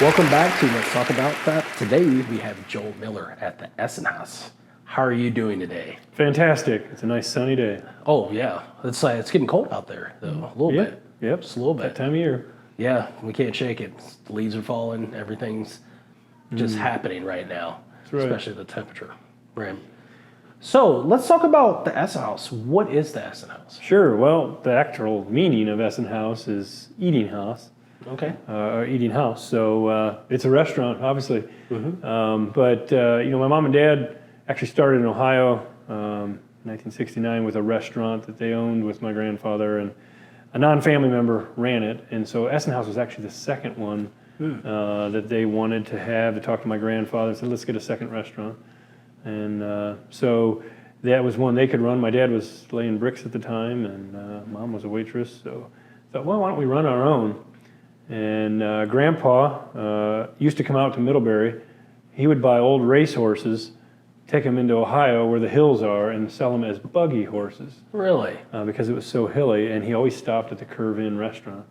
Welcome back to Let's Talk About That. Today we have Joel Miller at the Essenhaus. How are you doing today? Fantastic. It's a nice sunny day. Oh yeah, it's getting cold out there though, a little bit. Yep. Just a little bit. That time of year. Yeah, we can't shake it. The leaves are falling. Everything's just happening right now, right. Especially the temperature. Right. So let's talk about the Essenhaus. What is the Essenhaus? Sure. Well, the actual meaning of Essenhaus is eating house. Okay. Or eating house. So it's a restaurant, obviously. But my mom and dad actually started in Ohio in 1969 with a restaurant that they owned with my grandfather, and a non-family member ran it. And so Essenhaus was actually the second one that they wanted to have. They talked to my grandfather and said, let's get a second restaurant. And so that was one they could run. My dad was laying bricks at the time, and mom was a waitress. So I thought, well, why don't we run our own? And Grandpa used to come out to Middlebury. He would buy old race horses, take them into Ohio where the hills are, and sell them as buggy horses. Really? Because it was so hilly, and he always stopped at the Curve Inn restaurant.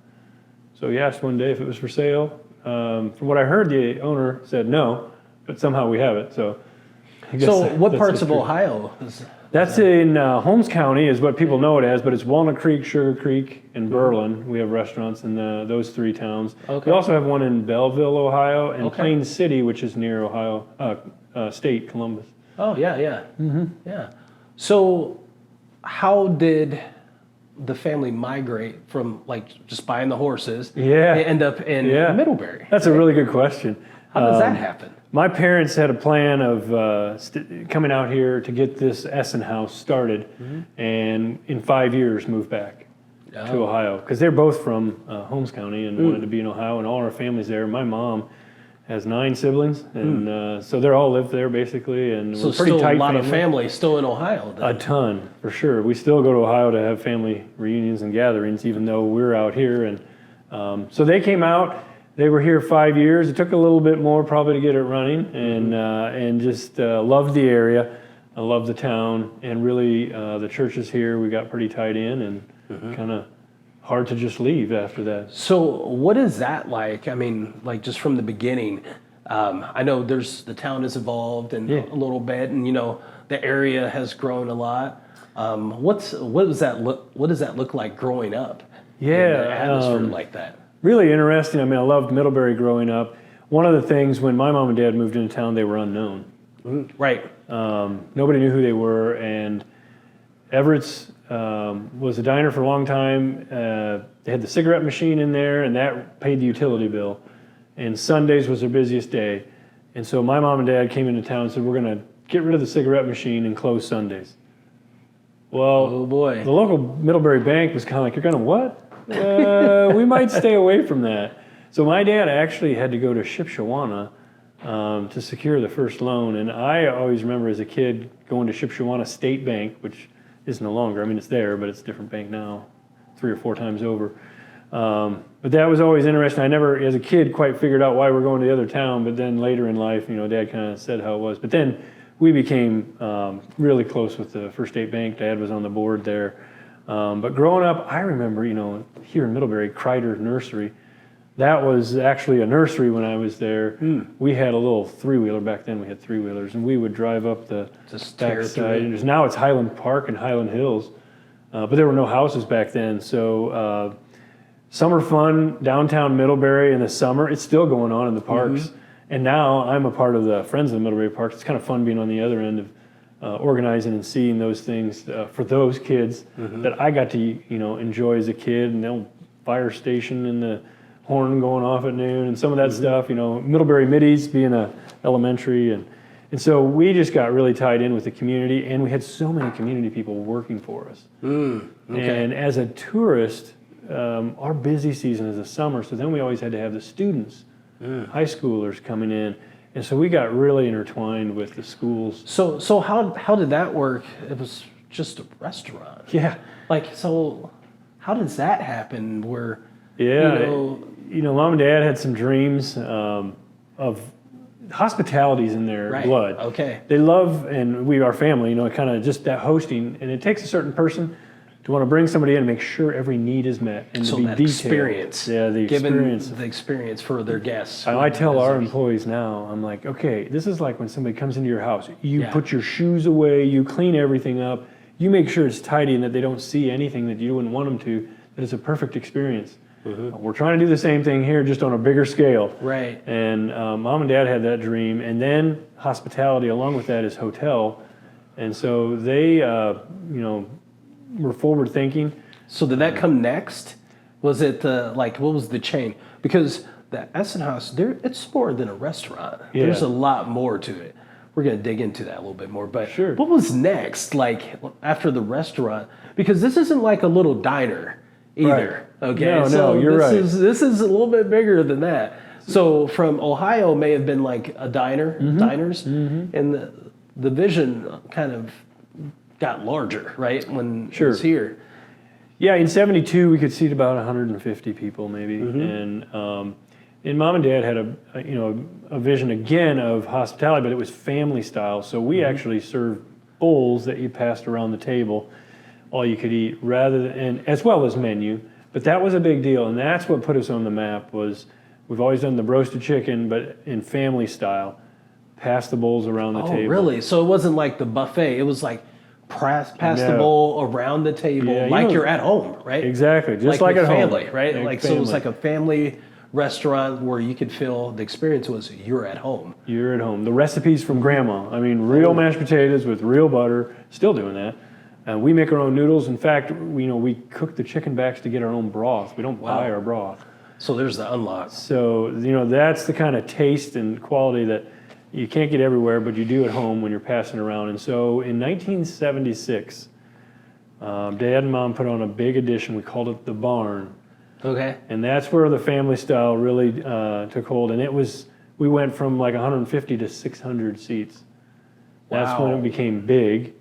So he asked one day if it was for sale. From what I heard, the owner said no, but somehow we have it. So I guess what parts of Ohio? That's in Holmes County is what people know it as, but it's Walnut Creek, Sugar Creek, and Berlin. We have restaurants in those three towns. Okay. We also have one in Belleville, Ohio, and Plain City, which is near Ohio State, Columbus. Oh, yeah. Yeah. So how did the family migrate from just buying the horses and end up in Middlebury? That's a really good question. How does that happen? My parents had a plan of coming out here to get this Essenhaus started, and in 5 years moved back to Ohio, because they're both from Holmes County and wanted to be in Ohio, and all our family's there. My mom has 9 siblings, and so they all live there basically, and So we're pretty still tight a lot family. of family still in Ohio then. A ton, for sure. We still go to Ohio to have family reunions and gatherings, even though we're out here. And so they came out. They were here 5 years. It took a little bit more probably to get it running, and just loved the area. I loved the town, and really the churches here we got pretty tied in, and kind of hard to just leave after that. So what is that like? I mean, just from the beginning, I know the town has evolved and a little bit, and the area has grown a lot. What does that look like growing up? In an atmosphere like that. Really interesting. I mean, I loved Middlebury growing up. One of the things, when my mom and dad moved into town, they were unknown. Right. Nobody knew who they were, and Everett's was a diner for a long time. They had the cigarette machine in there, and that paid the utility bill. And Sundays was their busiest day. And so my mom and dad came into town and said, we're going to get rid of the cigarette machine and close Sundays. Well, oh boy. The local Middlebury bank was kind of like, you're going to what? We might stay away from that. So my dad actually had to go to Shipshewana to secure the first loan. And I always remember as a kid going to Shipshewana State Bank, which is no longer. I mean, it's there, but it's a different bank now, 3 or 4 times over. But that was always interesting. I never, as a kid, quite figured out why we're going to the other town. But then later in life, Dad kind of said how it was. But then we became really close with the First State Bank. Dad was on the board there. But growing up, I remember, here in Middlebury, Kreider Nursery. That was actually a nursery when I was there. We had a little 3-wheeler back then. We had 3-wheelers, and we would drive up the backside. Now it's Highland Park and Highland Hills, but there were no houses back then. So summer fun, downtown Middlebury in the summer. It's still going on in the parks. And now I'm a part of the Friends of the Middlebury Parks. It's kind of fun being on the other end of organizing and seeing those things for those kids that I got to enjoy as a kid, and the fire station and the horn going off at noon and some of that stuff. Middlebury Middies being a elementary, and so we just got really tied in with the community, and we had so many community people working for us. And as a tourist, our busy season is the summer, so then we always had to have the students, high schoolers coming in. And so we got really intertwined with the schools. So how did that work? It was just a restaurant. Yeah. So how does that happen where, Mom and Dad had some dreams of hospitality's in their blood. Okay. They love, and our family, kind of just that hosting, and it takes a certain person to want to bring somebody in and make sure every need is met and So to be that detailed. experience, Yeah, the experience. given the experience for their guests. I tell our employees now, I'm like, okay, this is like when somebody comes into your house. You Yeah. put your shoes away, you clean everything up, you make sure it's tidy and that they don't see anything that you wouldn't want them to, that it's a perfect experience. We're trying to do the same thing here, just on a bigger scale. Right. And mom and dad had that dream, and then hospitality along with that is hotel. And so they, were forward thinking. So did that come next? Was it what was the chain? Because the Essenhaus, it's more than a restaurant. Yeah. There's a lot more to it. We're going to dig into that a little bit more. But Sure. what was next, like after the restaurant? Because this isn't like a little diner either. Right. Okay, No, you're right. This is a little bit bigger than that. So from Ohio may have been like a diners, and the vision kind of got larger, right, when it was here. Yeah, in '72 we could seat about 150 people maybe, and mom and dad had a vision again of hospitality, but it was family style. So we actually served bowls that you passed around the table, all you could eat, and as well as menu. But that was a big deal, and that's what put us on the map. Was we've always done the roasted chicken, but in family style, pass the bowls around the table. Oh, really? So it wasn't like the buffet. It was like pass the No. bowl around the table, Yeah, you're at home, right? Exactly, just like with at home. family, right? Like So it was family. like a family restaurant where you could feel the experience was you're at home. You're at home. The recipes from grandma. I mean, real mashed potatoes with real butter. Still doing that. We make our own noodles. In fact, we cook the chicken backs to get our own broth. We don't buy our broth. So there's the unlock. So, that's the kind of taste and quality that you can't get everywhere, but you do at home when you're passing around. And so in 1976, Dad and Mom put on a big addition. We called it the Barn. Okay. And that's where the family style really took hold. And we went from like 150 to 600 seats. That's when Wow. it became big.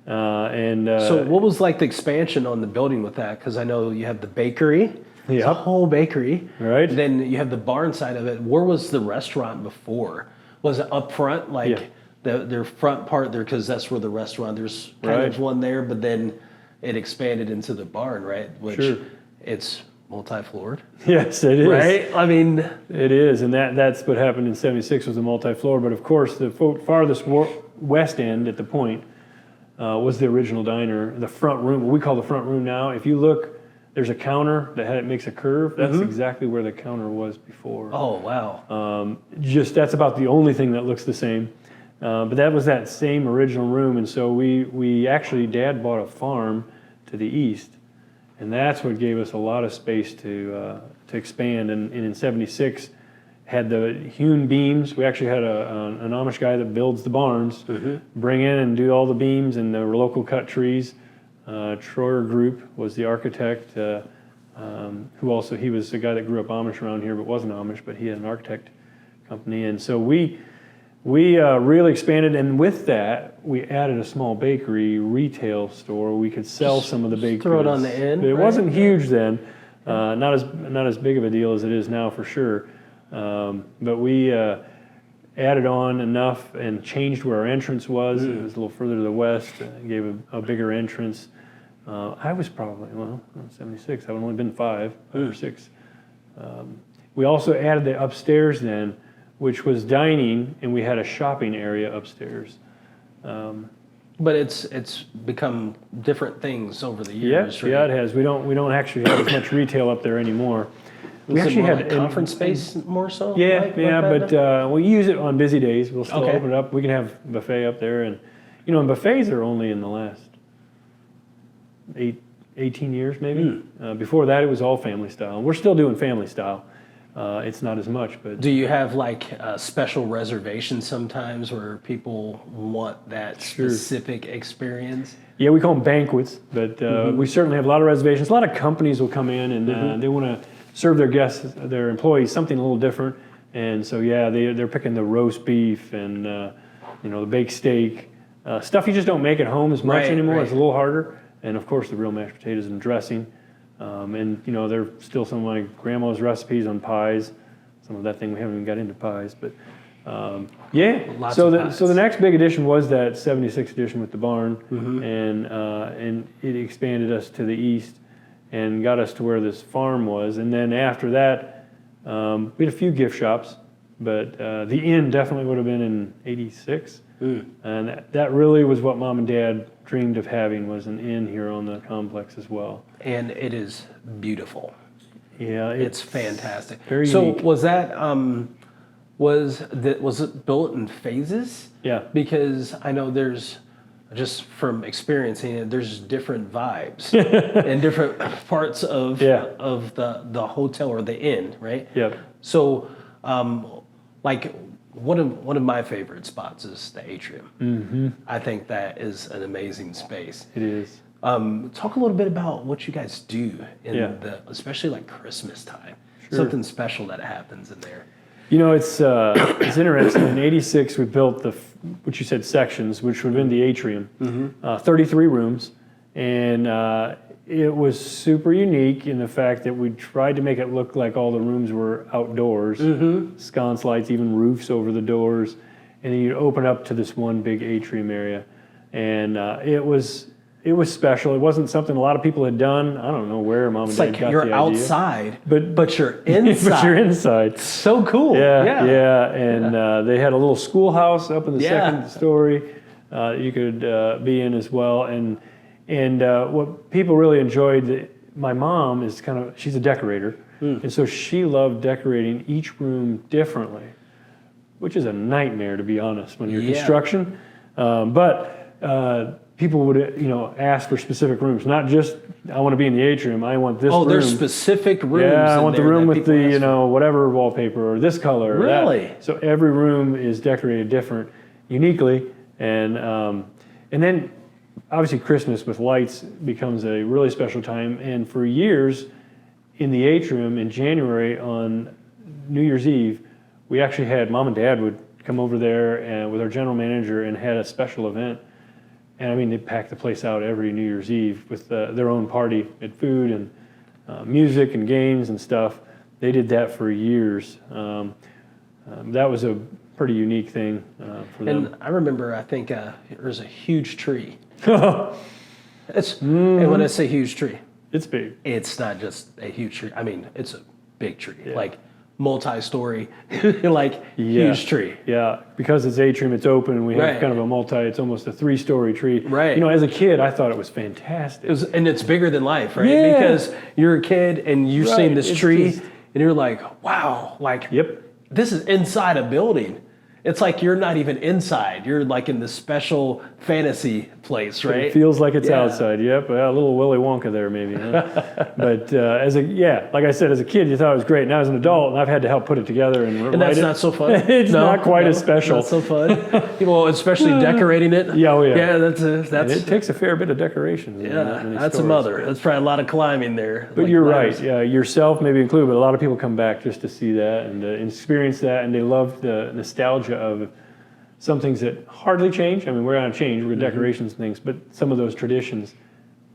So what was like the expansion on the building with that? Because I know you have the bakery, it's a Yep. whole bakery. Right. Then you have the barn side of it. Where was the restaurant before? Was it up front, like their front part there? Because that's where the restaurant. There's kind of one there, but then it expanded into the barn, right? Which Sure. it's multi-floored, Yes, it is. right? I mean, It is, and that's what happened in '76 was the multi-floor. But of course, the farthest west end at the point was the original diner. The front room, what we call the front room now. If you look, there's a counter that makes a curve. That's exactly where the counter was before. oh wow, That's about the only thing that looks the same. But that was that same original room, and so we actually, Dad bought a farm to the east, and that's what gave us a lot of space to expand. And in '76, had the hewn beams. We actually had an Amish guy that builds the barns, bring in and do all the beams and the local cut trees. Troyer Group was the architect, who also, he was the guy that grew up Amish around here, but wasn't Amish, but he had an architect company. And so we really expanded, and with that, we added a small bakery retail store where we could sell some of the baked throw it goods. on the end, It right? wasn't huge then, not as big of a deal as it is now for sure. But we added on enough and changed where our entrance was. It was a little further to the west, gave a bigger entrance. I was probably, 76, I would only been 5 or 6. We also added the upstairs then, which was dining, and we had a shopping area upstairs. but it's become different things over the Yeah, years. right? yeah, it has. We don't actually have as much retail up there anymore. Was it more like conference space more so? Yeah, like but that? we use it on busy days. We'll still Okay. open it up. We can have buffet up there, and and buffets are only in the last 18 years maybe. Before that, it was all family style. We're still doing family style. It's not as much, but Do you have like special reservations sometimes where people want that specific experience? yeah, we call them banquets. But we certainly have a lot of reservations. A lot of companies will come in and they want to serve their guests, their employees, something a little different. And so yeah, they're picking the roast beef and the baked steak, stuff you just don't make at home as much anymore. Right. It's a little harder. And of course, the real mashed potatoes and dressing. There's still some of my grandma's recipes on pies. Some of that thing we haven't even got into pies, but Yeah. Lots So of the pies. next big addition was that 76 edition with the barn, and it expanded us to the east and got us to where this farm was. And then after that, we had a few gift shops, but the inn definitely would have been in '86. And that really was what Mom and Dad dreamed of having, was an inn here on the complex as well. And it is beautiful. Yeah, It's fantastic. very So unique. was that was it built in phases? Yeah. Because I know there's, just from experiencing it, there's different vibes in different parts of Yeah. of the hotel or the inn, right? Yep. So, like one of my favorite spots is the atrium. Mm-hmm. I think that is an amazing space. It is. Talk a little bit about what you guys do in Yeah. especially like Christmas time. Sure. Something special that happens in there. You know, it's interesting. In '86, we built what you said, sections, which would have been the atrium, 33 rooms, and it was super unique in the fact that we tried to make it look like all the rooms were outdoors, sconce lights, even roofs over the doors, and then you'd open up to this one big atrium area, and it was special. It wasn't something a lot of people had done. I don't know where Mom and It's Dad like got you're the idea. outside, But- but you're inside. But you're inside. So cool. Yeah. And they had a little schoolhouse up in the Yeah. second story you could be in as well. And what people really enjoyed, my mom is she's a decorator, and so she loved decorating each room differently, which is a nightmare, to be honest, when you're Yeah. construction. But people would, ask for specific rooms, not just, I want to be in the atrium, I want this room. Oh, there's specific rooms. Yeah, I in want the there room that with people the, ask for. whatever wallpaper or this color. Or that. Really? So every room is decorated different, uniquely. And then obviously Christmas with lights becomes a really special time. And for years in the atrium in January on New Year's Eve, we actually had Mom and Dad would come over there and with our general manager and had a special event. And I mean, they packed the place out every New Year's Eve with their own party, had food and music and games and stuff. They did that for years. That was a pretty unique thing for them. And I remember, I think there's a huge tree. And when I say huge tree, It's big. it's not just a huge tree. I mean, it's a big tree, Yeah. like multi-story, like huge tree. Yeah, because it's atrium, it's open, and we have Right. kind of a it's almost a 3-story tree. Right. As a kid, I thought it was fantastic. And it's bigger than life, right? Yeah. Because you're a kid and you've Right, seen this it's tree, just- and you're like, wow, like Yep. this is inside a building. It's like you're not even inside. You're like in this special fantasy place, right? It feels like it's Yeah. outside. Yep, a little Willy Wonka there, maybe. Huh? But like I said, as a kid, you thought it was great. Now as an adult, and I've had to help put it together and And that's write not so fun. It's not quite as special. Not so fun. Well, especially decorating it. Yeah, oh, yeah. Yeah, And that's it takes a fair bit of decorations. in that yeah, many that's stories. another. That's probably a lot of climbing there. But like you're ladders. right. Yeah, yourself maybe included, but a lot of people come back just to see that and experience that, and they love the nostalgia of some things that hardly change. I mean, we're on change, we're decorations and things, but some of those traditions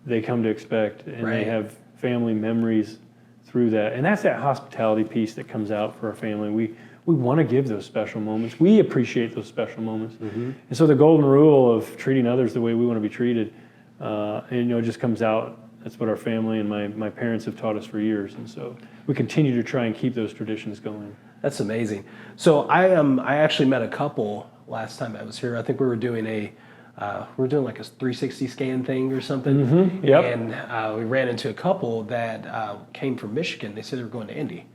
they come to expect, and Right. they have family memories through that. And that's that hospitality piece that comes out for our family. We want to give those special moments. We appreciate those special moments. And so the golden rule of treating others the way we want to be treated, it just comes out. That's what our family and my parents have taught us for years. And so we continue to try and keep those traditions going. That's amazing. So I actually met a couple last time I was here. I think we were doing like a 360 scan thing or something. Yep. And we ran into a couple that came from Michigan. They said they were going to Indy,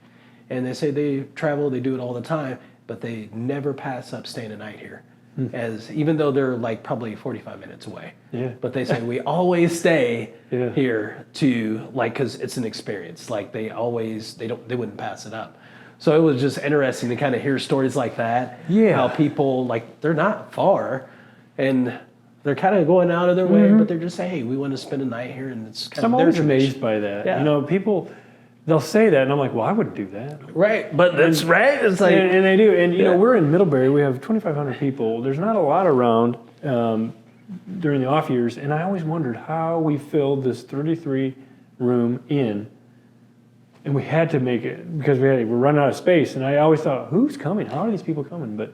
and they say they travel, they do it all the time, but they never pass up staying a night here. Even though they're like probably 45 minutes away. Yeah. But they say we always stay Yeah. here because it's an experience. Like they wouldn't pass it up. So it was just interesting to kind of hear stories like that. Yeah. How people, like, they're not far and they're kind of going out of their way, but they're just saying, hey, we want to spend a night here, and it's kind I'm of their always tradition. amazed by that. Yeah. People, they'll say that, and I'm like, well, I wouldn't do that. Right, but that's right. It's like, And they do. And, Yeah. we're in Middlebury. We have 2,500 people. There's not a lot around during the off years. And I always wondered how we filled this 33-room inn. And we had to make it because we're running out of space. And I always thought, who's coming? How are these people coming? But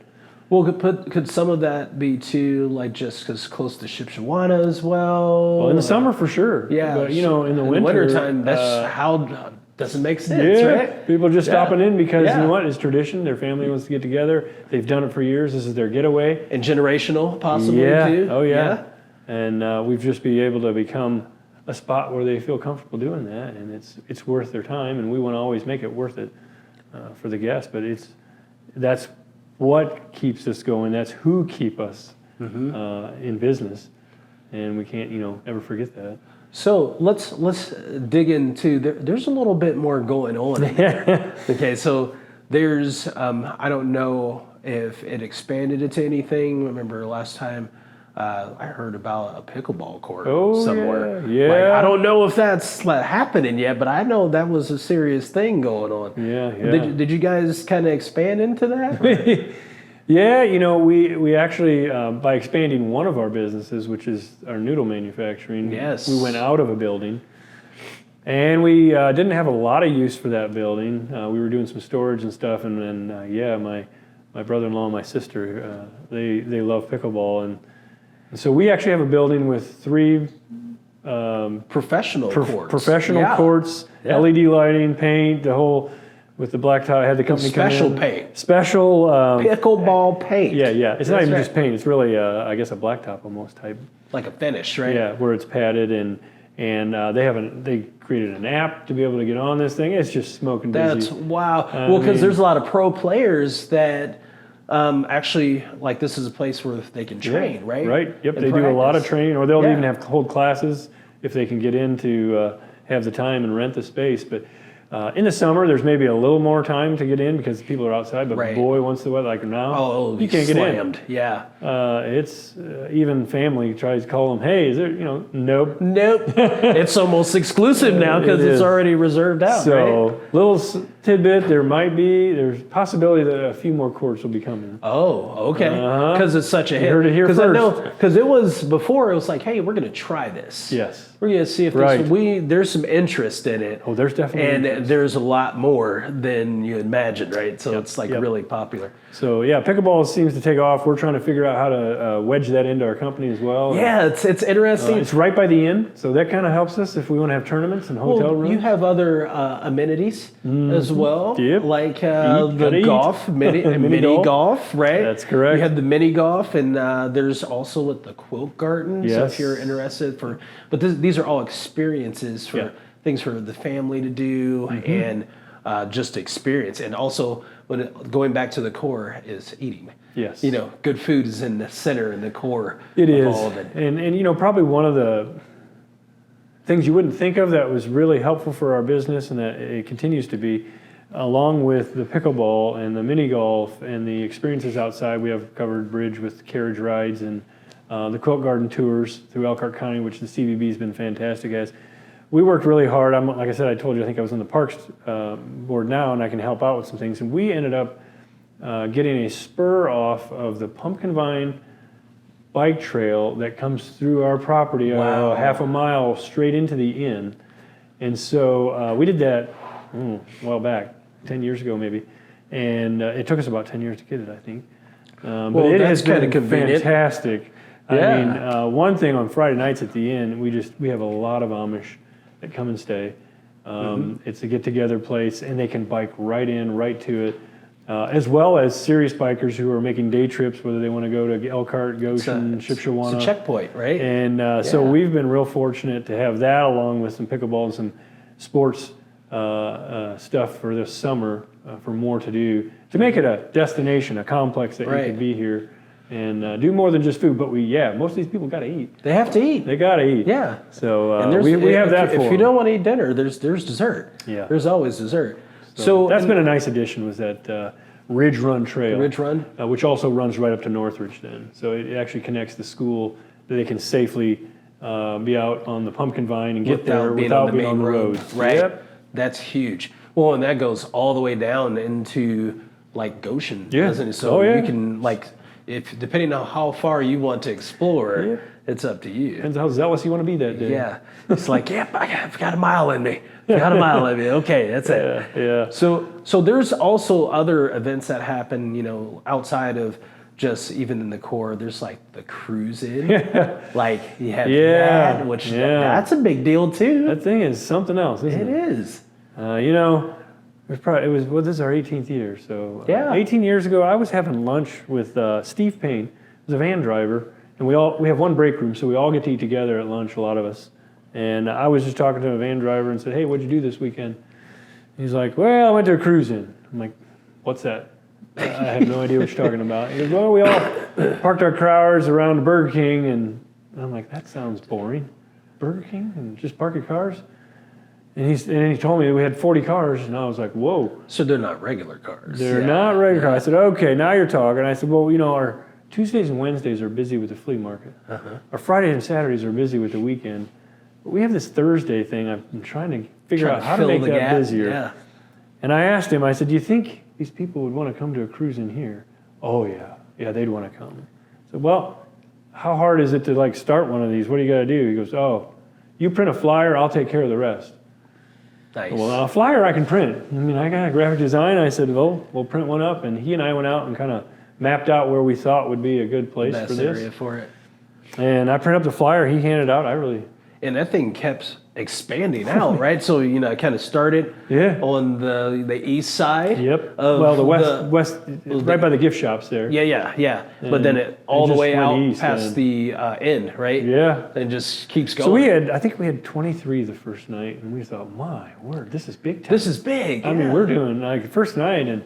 Well, could some of that be too, like just because close to Shipshewana as well? Well, in the summer for sure. Yeah, But in the wintertime, that's how doesn't make sense, yeah, right? people just stopping in because you Yeah. know what? It's tradition. Their family wants to get together. They've done it for years. This is their getaway. And generational, possibly too. Oh yeah. And we've just been able to become a spot where they feel comfortable doing that, and it's worth their time. And we want to always make it worth it for the guests. But that's what keeps us going. That's who keep us in business, and we can't ever forget that. So let's dig into. There's a little bit more going on. Okay, so there's I don't know if it expanded into anything. Remember last time I heard about a pickleball court somewhere. Yeah. Like, I don't know if that's happening yet, but I know that was a serious thing going on. Yeah. Did you guys kind of expand into that? Yeah, we actually, by expanding one of our businesses, which is our noodle manufacturing, Yes. we went out of a building. And we didn't have a lot of use for that building. We were doing some storage and stuff, and then, my brother-in-law and my sister, they love pickleball. And so we actually have a building with 3 Professional courts. Professional courts, LED lighting, paint, the whole... With the blacktop, I had the company come in. Special paint. Special Pickleball paint. Yeah. It's not That's even right. just paint. It's really, I guess, a blacktop almost type. Like a finish, right? Yeah, where it's padded, and they created an app to be able to get on this thing. It's just smoking busy. That's wow. Well, because there's a lot of pro players that actually like this is a place where they can train, right? Right. Yep. And They do a lot of practice. training, or they'll even hold classes if they can get in to have the time and rent the space. But in the summer, there's maybe a little more time to get in because people are outside. But Right. boy, once the weather, like now, you can't slammed. get in. Yeah. It's even family tries to call them. Hey, is there? Nope. Nope. It's almost exclusive now because It it's is. already reserved out. So right? little tidbit, there's possibility that a few more courts will be coming. Oh, okay. Because it's such a hit. heard it here Because I know first. because it was before. It was like, hey, we're going to try this. Yes. We're going to see if Right. there's some interest in it. Oh, there's definitely And interest. there's a lot more than you imagined, right? So it's really popular. So yeah, pickleball seems to take off. We're trying to figure out how to wedge that into our company as well. Yeah, it's interesting. It's right by the inn, so that kind of helps us if we want to have tournaments and hotel rooms. You have other amenities as well, Yep. like Gotta the eat. golf, mini golf. golf, right? That's correct. You have the mini golf, and there's also at the quilt garden. So Yes. if you're interested these are all experiences for things for the family to do and just experience, and also going back to the core is eating. Yes. Good food is in the center and the core. It of is, all of it. and probably one of the things you wouldn't think of that was really helpful for our business, and that it continues to be, along with the pickleball and the mini golf and the experiences outside. We have covered bridge with carriage rides and the quilt garden tours through Elkhart County, which the CVB has been fantastic as. We worked really hard. Like I said, I told you, I think I was on the Parks board now, and I can help out with some things. And we ended up getting a spur off of the Pumpkin Vine bike trail that comes through our property, Wow. half a mile straight into the inn. And so we did that a while back, 10 years ago maybe. And it took us about 10 years to get it, I think. But it has that's kinda been convenient. fantastic. Yeah. I mean, one thing on Friday nights at the inn, we have a lot of Amish that come and stay. It's a get-together place, and they can bike right in, right to it, as well as serious bikers who are making day trips, whether they want to go to Elkhart, Goshen, Shipshewana. It's a checkpoint, right? And so we've been real fortunate to have that, along with some pickleball and some sports stuff for this summer, for more to do, to make it a destination, a complex that you Right. could be here and do more than just food. But most of these people got to eat. They have to eat. They got to eat. Yeah. So And we have that if for you them. don't want to eat dinner, there's dessert. Yeah. There's always dessert. So that's been a nice addition, was that Ridge Run Trail. Ridge Run? Which also runs right up to Northridge then. So it actually connects the school that they can safely be out on the Pumpkin Vine and get there without being on the road. Right. Yep. That's huge. Well, and that goes all the way down into like Goshen, Yeah. doesn't it? So Oh, yeah. you can if depending on how far you want to explore, it's up to you. Depends how zealous you want to be that day. Yeah. It's like, yep, I've got a mile in me. Got a mile in me. Okay, that's it. Yeah. So there's also other events that happen, outside of just even in the core, there's like the cruising, like you have Yeah, that, which yeah. that's a big deal too. That thing is something else, isn't It it? is. It was well, this is our 18th year, so Yeah. 18 years ago, I was having lunch with Steve Payne, who's a van driver, and we have one break room, so we all get to eat together at lunch, a lot of us. And I was just talking to a van driver and said, "Hey, what'd you do this weekend?" He's like, "Well, I went to a cruising." I'm like, "What's that?" I have no idea what you're talking about. He goes, "Well, we all parked our cars around the Burger King," and I'm like, "That sounds boring. Burger King and just park your cars?" And he told me that we had 40 cars, and I was like, "Whoa." So they're not regular cars. They're not regular cars. I said, "Okay, now you're talking." I said, "Well, our Tuesdays and Wednesdays are busy with the flea market. Our Fridays and Saturdays are busy with the weekend. But we have this Thursday thing. I'm trying to figure out how to make that busier." Yeah. And I asked him, I said, "Do you think these people would want to come to a cruise in here?" "Oh, yeah. Yeah, they'd want to come." I said, "Well, how hard is it to start one of these? What do you got to do?" He goes, "Oh, you print a flyer, I'll take care of the rest." Nice. Well, a flyer I can print. I mean, I got a graphic design. I said, "Well, we'll print one up." And he and I went out and kind of mapped out where we thought would be a good place Best for this. area for it. And I printed up the flyer. He handed it out. And that thing kept expanding out, right? So it kind of started on the east side. Yep. Of Well, the west, right by the gift shops there. Yeah. But then it all the just way went out east, past the end, right? Yeah. And just keeps going. So I think we had 23 the first night, and we thought, "My word, this is big time." This is big. I mean, we're doing like the first night, and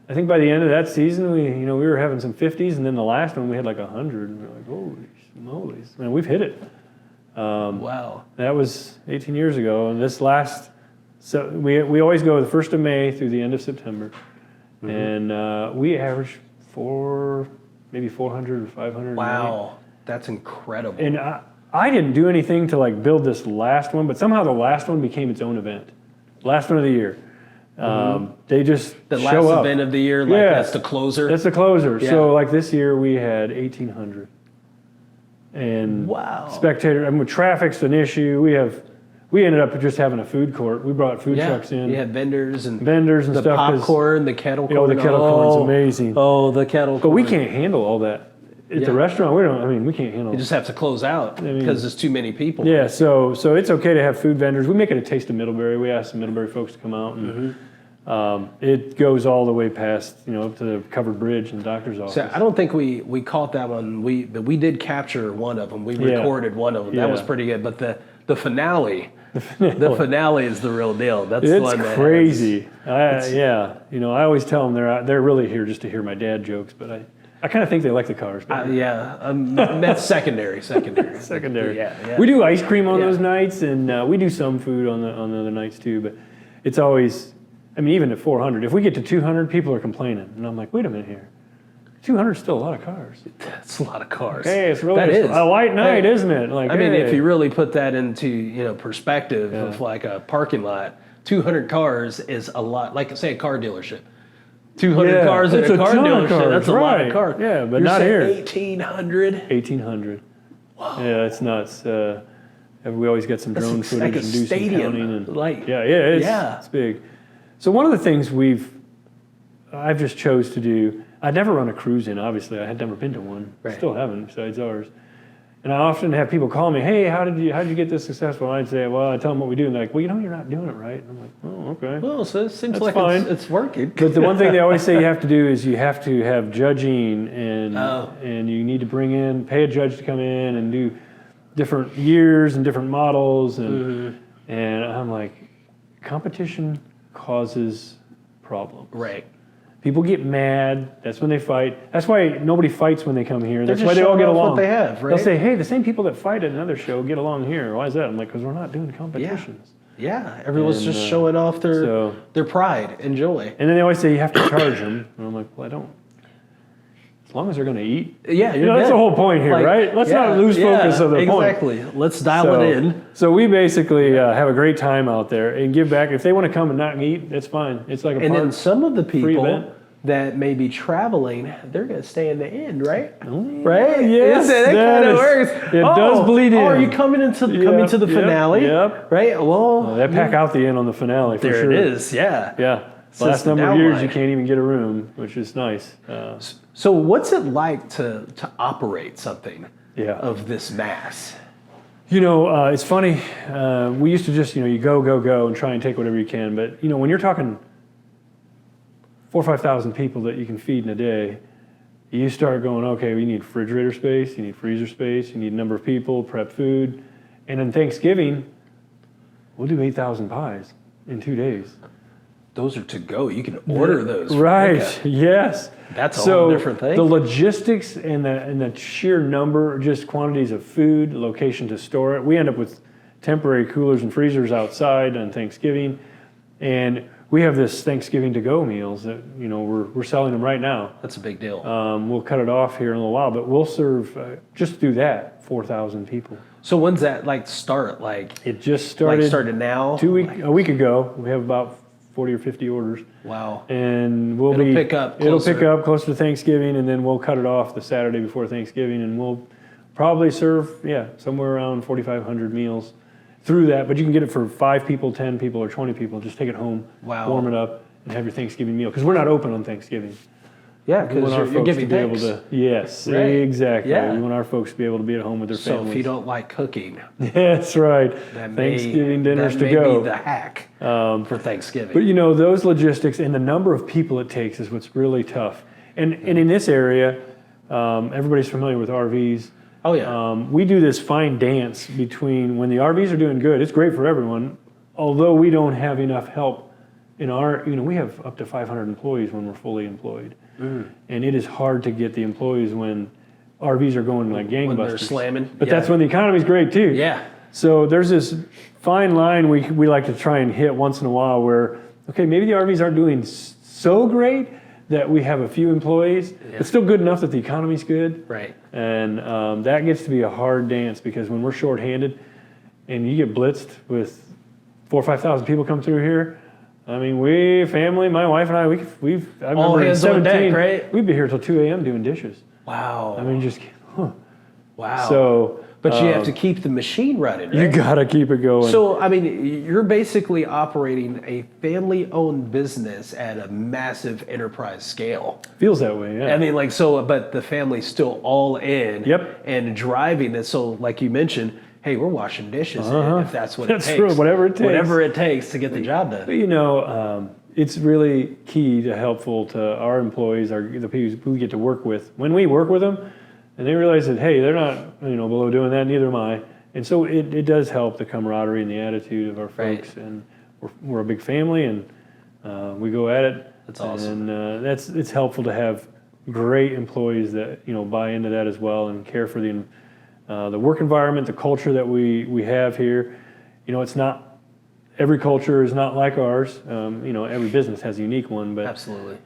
I think by the end of that season, we were having some 50s, and then the last one we had like 100, and we were like, "Holy smokes!" Man, we've hit it. Wow. That was 18 years ago, and so we always go the 1st of May through the end of September, and we average maybe 400 or 500. Wow. That's incredible. And I didn't do anything to build this last one, but somehow the last one became its own event. Last one of the year. They just the show last up. event of the year, that's the closer. That's the closer. Yeah. So this year we had 1,800. And wow. Spectator. I mean, traffic's an issue. We ended up just having a food court. We brought food trucks in. You had vendors and the stuff. Popcorn, the kettle corn. The kettle corn's amazing. Oh, the kettle corn. But we can't handle all that. At the restaurant, we can't handle it. You just have to close out because there's too many people. Yeah, so it's okay to have food vendors. We make it a taste of Middlebury. We ask the Middlebury folks to come out, and it goes all the way past, up to the covered bridge and the doctor's office. So I don't think we caught that one. But we did capture one of them. We recorded one of them. That was pretty good. But the finale, the finale is the real deal. That's the one that crazy. I always tell them they're really here just to hear my dad jokes, but I kind of think they like the cars. That's secondary. Secondary. Yeah. We do ice cream on those nights, and we do some food on the other nights too. But it's always, even at 400, if we get to 200, people are complaining, and I'm like, wait a minute here, 200 is still a lot of cars. That's a lot of cars. Hey, it's really a light night, isn't it? If you really put that into perspective of like a parking lot, 200 cars is a lot. Like say a car dealership. 200 cars at a car dealership. That's a lot of cars. Yeah, but not here. 1,800. 1,800. Wow. Yeah, it's nuts. We always get some drone footage like and do stadium. some counting. And, it's big. So one of the things I've just chose to do. I'd never run a cruise in. Obviously, I had never been to one. Right. Still haven't, besides ours. And I often have people call me, "Hey, how did you get this successful?" And I'd say, "Well," I tell them what we do, and they're like, "Well, you're not doing it right." And I'm like, "Oh, okay." Well, so it seems That's like fine. It's working. But the one thing they always say you have to do is you have to have judging, and you need to pay a judge to come in and do different years and different models, and I'm like, competition causes problems. Right. People get mad. That's when they fight. That's why nobody fights when they come here. They're That's why they all get along. what they have, right? They'll say, "Hey, the same people that fight at another show get along here. Why is that?" I'm like, "Because we're not doing competitions." Yeah. Everyone's just showing off their pride and joy. And then they always say you have to charge them. And I'm like, "Well, I don't. As long as they're going to eat." Yeah, that's the whole point here, right? Let's not lose focus of the point. Exactly. Let's dial it in. So we basically have a great time out there and give back. If they want to come and not eat, that's fine. It's like a And then some of the people event. that may be traveling, they're going to stay in the inn, right? Right? Yes, that kind of works. It does bleed in. Oh, are you coming to the finale? Yep. Right? Well, They pack out the inn on the finale for there sure. it is. Yeah. Yeah. So Last it's number of years, downline. you can't even get a room, which is nice. So what's it like to operate something Yeah. of this mass? It's funny. We used to just, you go and try and take whatever you can. But, when you're talking 4,000 or 5,000 people that you can feed in a day, you start going, okay, we need refrigerator space, you need freezer space, you need a number of people, prep food. And then Thanksgiving, we'll do 8,000 pies in 2 days. Those are to go. You can order those. Right. Yes. That's a whole different thing. The logistics and the sheer number, just quantities of food, location to store it. We end up with temporary coolers and freezers outside on Thanksgiving, and we have this Thanksgiving to go meals that we're selling them right now. That's a big deal. We'll cut it off here in a little while, but we'll serve just through that 4,000 people. So when's that start? It just started. Started now. A week ago. We have about 40 or 50 orders. Wow. And it'll pick up closer to Thanksgiving, and then we'll cut it off the Saturday before Thanksgiving, and we'll probably serve, somewhere around 4,500 meals through that. But you can get it for 5 people, 10 people, or 20 people. Just take it home, warm it up, and have your Thanksgiving meal. Because we're not open on Thanksgiving. Yeah, because you're giving thanks. Yes, right. Exactly. Yeah. We want our folks to be able to be at home with their families. So if you don't like cooking, that's right. Thanksgiving dinners to go. That may be the hack for Thanksgiving. But those logistics and the number of people it takes is what's really tough. And in this area, everybody's familiar with RVs. Oh yeah. We do this fine dance between when the RVs are doing good, it's great for everyone. Although we don't have enough help in our, we have up to 500 employees when we're fully employed. And it is hard to get the employees when RVs are going like gangbusters. When they're slamming. But that's when the economy's great too. Yeah. So there's this fine line we like to try and hit once in a while where, okay, maybe the RVs aren't doing so great that we have a few employees, but still good enough that the economy's good. Right. And that gets to be a hard dance because when we're shorthanded and you get blitzed with 4,000 or 5,000 people come through here, I mean, family, my wife and I, I all remember hands in 17, on deck, right? We'd be here till 2 a.m. doing dishes. Wow. I mean, wow. So, but you have to keep the machine running, right? You gotta keep it going. So, I mean, you're basically operating a family-owned business at a massive enterprise scale. Feels that way, yeah. I mean, but the family's still all in. Yep. And driving it. So, like you mentioned, hey, we're washing dishes if that's what it takes. True, whatever it takes. Whatever it takes to get the job done. But, it's really key to helpful to our employees, the people who we get to work with. When we work with them, and they realize that, hey, they're not below doing that, neither am I. And so it does help the camaraderie and the attitude of our folks. Right. And we're a big family, and we go at it. That's awesome. And it's helpful to have great employees that buy into that as well and care for the work environment, the culture that we have here. It's not. Every culture is not like ours. Every business has a unique one, but absolutely.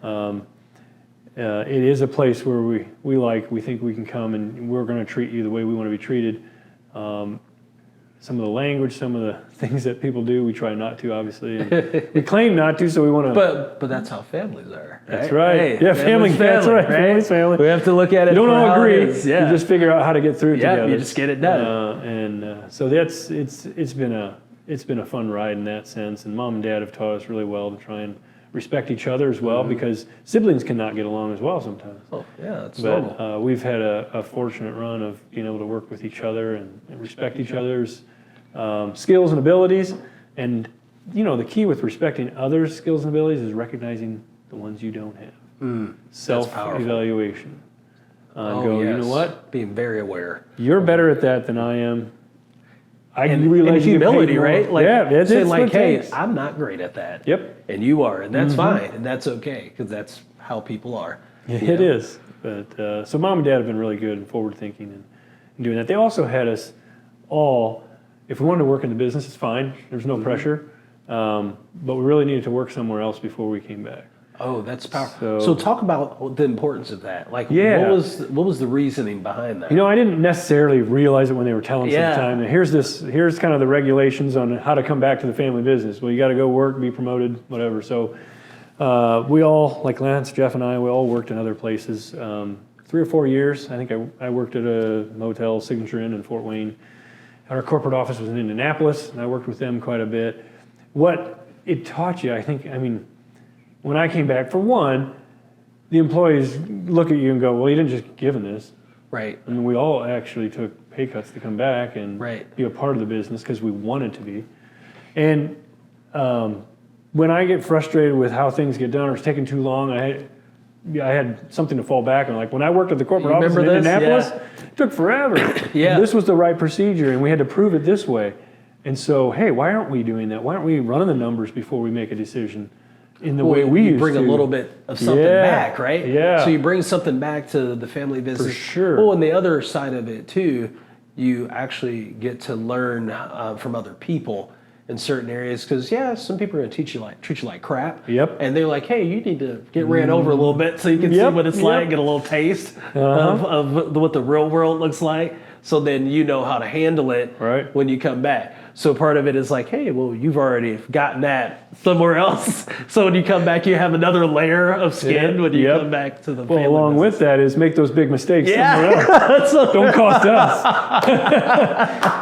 It is a place where we think we can come and we're going to treat you the way we want to be treated. Some of the language, some of the things that people do, we try not to, obviously. And we claim not to, so we want to. But that's how families are. Right? That's right. Hey, yeah, family. That's right. Family's family. We have to look at it. You don't all agree. Yeah. You just figure out how to get through it together. You just get it done. So it's been a fun ride in that sense. And Mom and Dad have taught us really well to try and respect each other as well, because siblings cannot get along as well sometimes. Oh, yeah, that's normal. But we've had a fortunate run of being able to work with each other and respect each other's skills and abilities. And, the key with respecting others' skills and abilities is recognizing the ones you don't have. Self-evaluation. Yes. You know what? Being very aware. You're better at that than I am. And humility, right? Saying hey, I'm not great at that. Yep. And you are, and that's fine, and that's okay, because that's how people are. Yeah, it is. But so Mom and Dad have been really good and forward-thinking and doing that. They also had us all, if we wanted to work in the business, it's fine. There's no pressure. But we really needed to work somewhere else before we came back. Oh, that's powerful. So talk about the importance of that. What was the reasoning behind that? I didn't necessarily realize it when they were telling us at the time. Here's kind of the regulations on how to come back to the family business. Well, you got to go work, be promoted, whatever. So we all, like Lance, Jeff, and I, we all worked in other places. 3 or 4 years. I think I worked at a motel, Signature Inn in Fort Wayne. Our corporate office was in Indianapolis, and I worked with them quite a bit. What it taught you, when I came back, for one, the employees look at you and go, well, you didn't just give them this. Right. I mean, we all actually took pay cuts to come back and Right. be a part of the business because we wanted to be. And when I get frustrated with how things get done or it's taking too long, I had something to fall back on. Like when I worked at the corporate office in Indianapolis, it took forever. Yeah. This was the right procedure, and we had to prove it this way. And so, hey, why aren't we doing that? Why aren't we running the numbers before we make a decision in the way we you used bring to? a little bit of something back, right? Yeah. So you bring something back to the family business. For sure. Well, and the other side of it too, you actually get to learn from other people in certain areas, because some people are going to treat you like crap. Yep. And they're like, hey, you need to get ran over a little bit so you can see what it's like, get a little taste of what the real world looks like. So then you know how to handle it when you come back. So part of it is like, hey, well, you've already gotten that somewhere else. So when you come back, you have another layer of skin when you come back to the family along business. with that is make those big mistakes somewhere else. Don't cost us.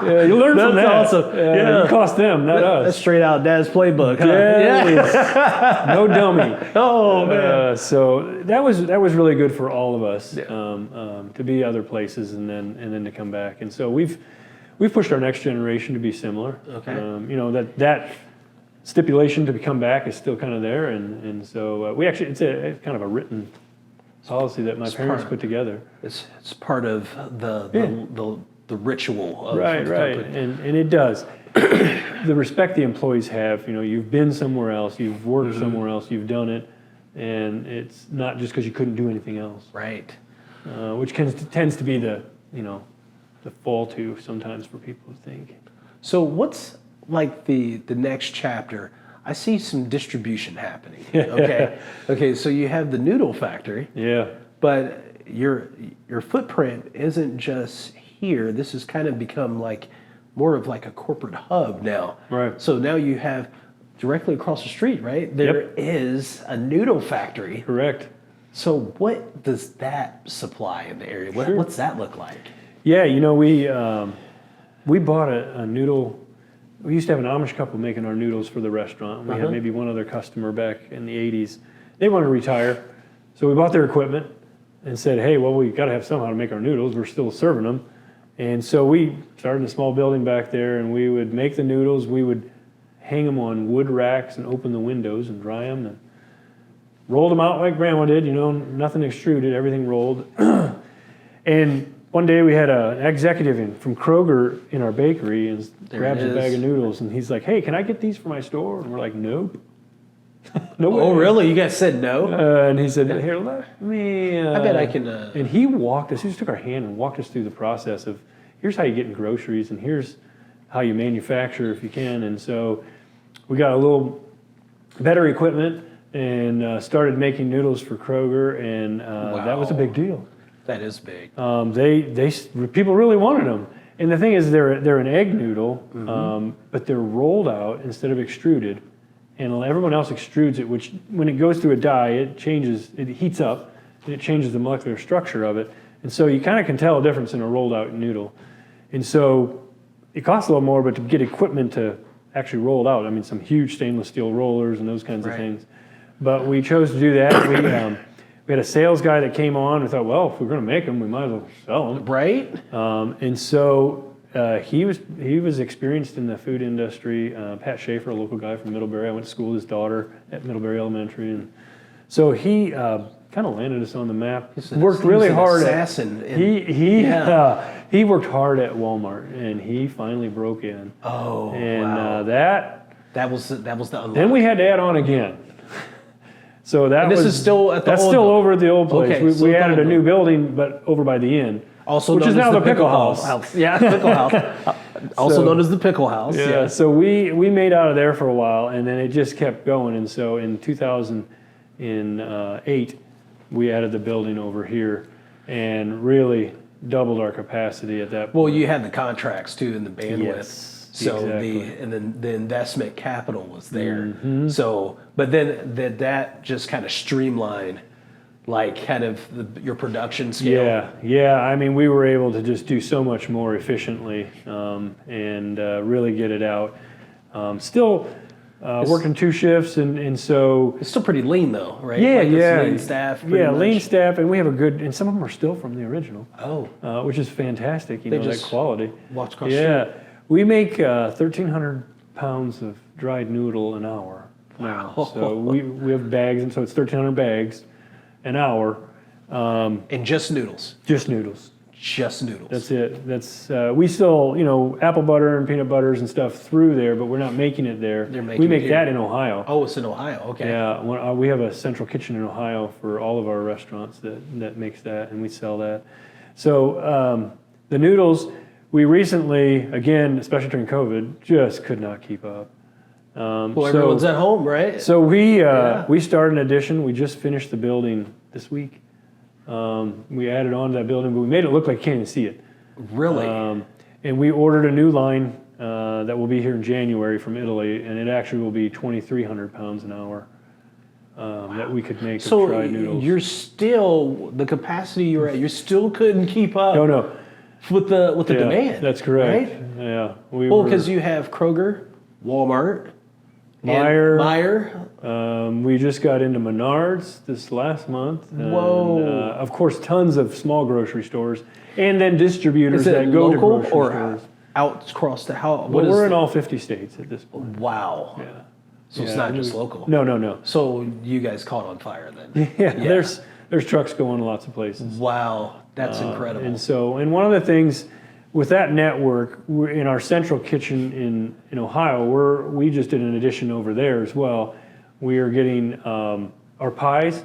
You learn from that. Awesome. You cost them, not us. That's straight out Dad's playbook. Huh? No dummy. Oh, man. So that was really good for all of us to be other places and then to come back. And so we've pushed our next generation to be similar. Okay. That stipulation to come back is still kind of there, and so we actually it's kind of a written policy that my parents put together. It's part of the ritual of Right, the company. and it does. The respect the employees have, you've been somewhere else, you've worked somewhere else, you've done it, and it's not just because you couldn't do anything else. Right. Which tends to be the fall to sometimes for people to think. So what's like the next chapter? I see some distribution happening. Okay. Okay. So you have the noodle factory. Yeah. But your footprint isn't just here. This has kind of become like more of like a corporate hub now. Right. So now you have directly across the street, right? There is a noodle factory. Correct. So what does that supply in the area? What's that look like? Yeah, we bought a noodle. We used to have an Amish couple making our noodles for the restaurant. We had maybe one other customer back in the 80s. They wanted to retire, so we bought their equipment and said, hey, well, we got to have somehow to make our noodles. We're still serving them. And so we started a small building back there, and we would make the noodles. We would hang them on wood racks and open the windows and dry them and rolled them out like Grandma did, nothing extruded, everything rolled. And one day we had an executive from Kroger in our bakery and grabs a bag of noodles, and he's like, hey, can I get these for my store? And we're like, nope. No way. Oh, really? You guys said no? And he said, here, let me... I bet I can... And he walked us, he just took our hand and walked us through the process of, here's how you get in groceries, and here's how you manufacture if you can. And so we got a little better equipment and started making noodles for Kroger, and that was a big deal. That is big. People really wanted them. And the thing is, they're an egg noodle, but they're rolled out instead of extruded. And everyone else extrudes it, which when it goes through a die, it heats up, and it changes the molecular structure of it. And so you kind of can tell a difference in a rolled out noodle. And so it costs a little more, but to get equipment to actually roll it out, I mean, some huge stainless steel rollers and those kinds of things. But we chose to do that. We had a sales guy that came on. We thought, well, if we're going to make them, we might as well sell them. Right. And so he was experienced in the food industry. Pat Schaefer, a local guy from Middlebury. I went to school with his daughter at Middlebury Elementary, and so he kind of landed us on the map. Worked really hard. He worked hard at Walmart, and he finally broke in. Oh, and wow. That was the unlock. Then we had to add on again. So this is still at the that's old still building. over at the old place. Okay, we added a new building, but over by the inn, which is now the pickle house. Yeah, pickle house. Also known as the pickle house. Yeah. So we made out of there for a while, and then it just kept going. And so in 2008, we added the building over here, and really doubled our capacity at that point. Well, you had the contracts too and the bandwidth. Yes. So exactly. the investment capital was there. So, but then that just kind of streamlined, like kind of your production scale. Yeah. I mean, we were able to just do so much more efficiently and really get it out. Still working 2 shifts, and so It's still pretty lean though, right? yeah, Like, it's yeah, lean staff. Pretty yeah, much. lean staff, and we have a good, and some of them are still from the original, which is fantastic. You know, that just quality. walked across the Yeah, we make 1,300 pounds of dried noodle an hour now. Wow. So we have bags, and so it's 1,300 bags an hour. And just noodles. Just noodles. Just noodles. That's it. That's we still, you know, apple butter and peanut butters and stuff through there, but we're not making it there. making We it make here. that in Ohio. Oh, it's in Ohio. Okay. Yeah, we have a central kitchen in Ohio for all of our restaurants that makes that, and we sell that. So the noodles, we recently, again, especially during COVID, just could not keep up. Well, everyone's at home, right? So we started an addition. We just finished the building this week. We added on to that building, but we made it look like you can't even see it. Really? And we ordered a new line that will be here in January from Italy, and it actually will be 2,300 pounds an hour that we could make of dried noodles. You're still the capacity you're at. You still couldn't keep up. No. With the demand. That's correct. Right? Yeah. Well, because you have Kroger, Walmart, Meijer. We just got into Menards this last month. And, Whoa. Of course, tons of small grocery stores, and then distributors Is it that go to local grocery or stores. out across the house? But we're in all 50 states at this point. Wow. Yeah. So it's not just local. No. So you guys caught on fire then. Yeah. There's trucks going lots of places. Wow, that's incredible. And one of the things with that network, we're in our central kitchen in Ohio, we just did an addition over there as well. We are getting our pies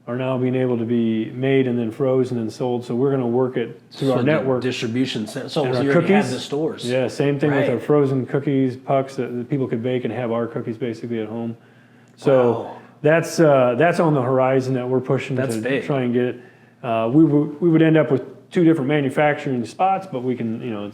are now being able to be made and then frozen and sold. So we're going to work it through our the network. distribution center. So And you our already have cookies? the stores. Yeah, same thing with Right. our frozen cookies, pucks that people could bake and have our cookies basically at home. So Wow. that's on the horizon that we're pushing That's to big. try and get. We would end up with 2 different manufacturing spots, but we can,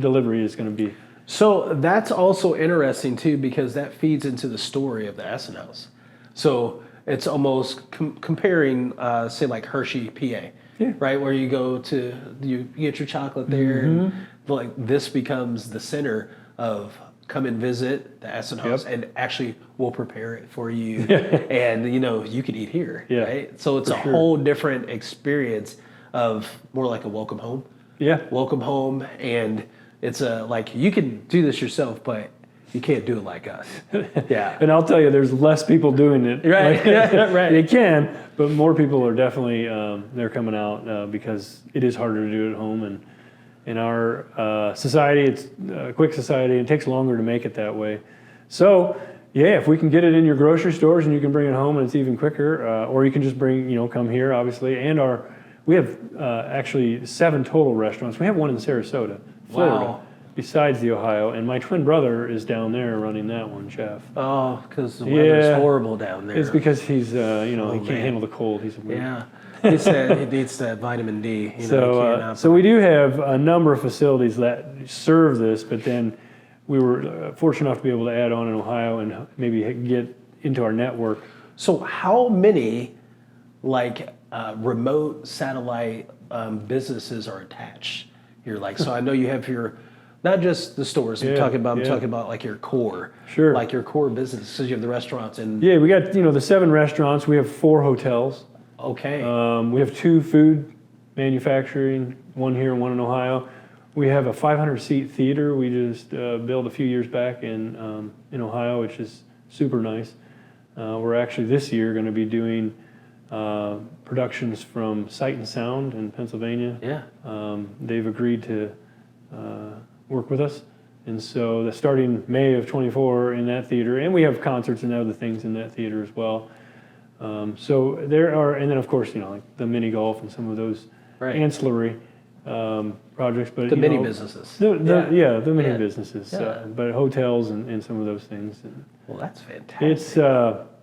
delivery is going to be. So that's also interesting too, because that feeds into the story of the Essenhaus. So it's almost comparing, say, like Hershey, PA, Yeah. right? Where you go to, you get your chocolate there, and Mm-hmm. like this becomes the center of come and visit the Essenhaus, and actually we'll prepare it for you, and you could eat here, Yeah, right? So it's a sure. whole different experience of more like a welcome home. Yeah. Welcome home, and it's like you can do this yourself, but you can't do it like us. Yeah. And I'll tell you, there's less people doing it. Right. Right. They can, but more people are definitely they're coming out because it is harder to do it at home, and in our society, it's a quick society. It takes longer to make it that way. So, yeah, if we can get it in your grocery stores and you can bring it home and it's even quicker, or you can just come here, obviously. And we have actually 7 total restaurants. We have one in Sarasota, Florida, Wow. besides the Ohio. And my twin brother is down there running that one, chef. Oh, because the weather's Yeah. horrible down there. It's because he's, he can't man. handle the cold. He's a weird. Yeah. He said he needs that vitamin D. So we do have a number of facilities that serve this, but then we were fortunate enough to be able to add on in Ohio and maybe get into our network. So how many remote satellite businesses are attached here? So I know you have your, not just the stores. I'm talking about like your core. Sure. Like your core business, because you have the restaurants and. Yeah, we got the 7 restaurants. We have 4 hotels. Okay. We have 2 food manufacturing, one here and one in Ohio. We have a 500-seat theater we just built a few years back in Ohio, which is super nice. We're actually this year going to be doing productions from Sight and Sound in Pennsylvania. Yeah. They've agreed to work with us. And so that's starting May of 24 in that theater. And we have concerts and other things in that theater as well. So there are, and then of course, like the mini golf and some of those ancillary projects. But the mini businesses. The mini businesses. But hotels and some of those things. And well, that's fantastic.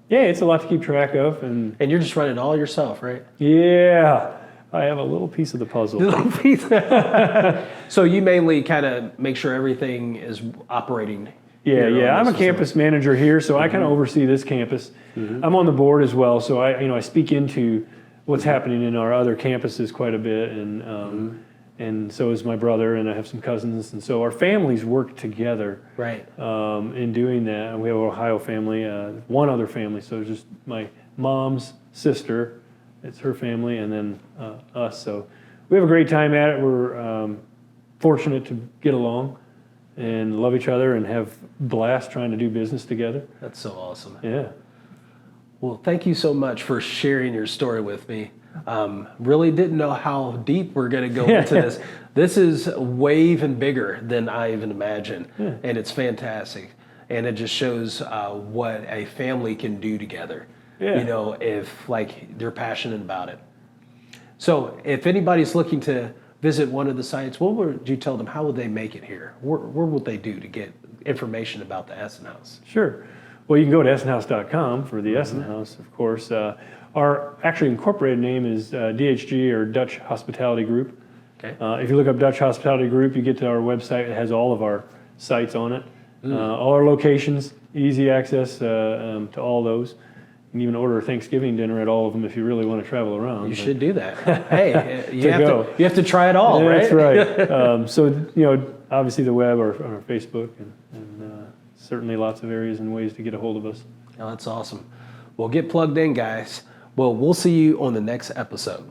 it's a lot to keep track of. And you're just running it all yourself, right? Yeah, I have a little piece of the puzzle. So you mainly kind of make sure everything is operating. Yeah. I'm a campus manager here, so I kind of oversee this campus. I'm on the board as well, so I speak into what's happening in our other campuses quite a bit, and and so is my brother, and I have some cousins, and so our families work together Right. in doing that. And we have an Ohio family, one other family, so it's just my mom's sister, it's her family, and then us. So we have a great time at it. We're fortunate to get along and love each other and have blast trying to do business together. That's so awesome. Yeah. Well, thank you so much for sharing your story with me. Really didn't know how deep we're going to go into this. This is way even bigger than I even imagined, and it's fantastic. And it just shows what a family can do together. Yeah. You know, if like they're passionate about it. So, if anybody's looking to visit one of the sites, what would you tell them? How would they make it here? Where would they do to get information about the Essenhaus? Sure. Well, you can go to essenhaus.com for the Essenhaus, of course. Our actually incorporated name is DHG, or Dutch Hospitality Group. Okay. If you look up Dutch Hospitality Group, you get to our website. It has all of our sites on it, all our locations, easy access to all those. You can even order a Thanksgiving dinner at all of them if you really want to travel around. You should do that. Hey, you go. you have to try it all, right? That's right. So, you know, obviously the web or Facebook, and certainly lots of areas and ways to get a hold of us. Oh, that's awesome. Well, get plugged in, guys. Well, we'll see you on the next episode.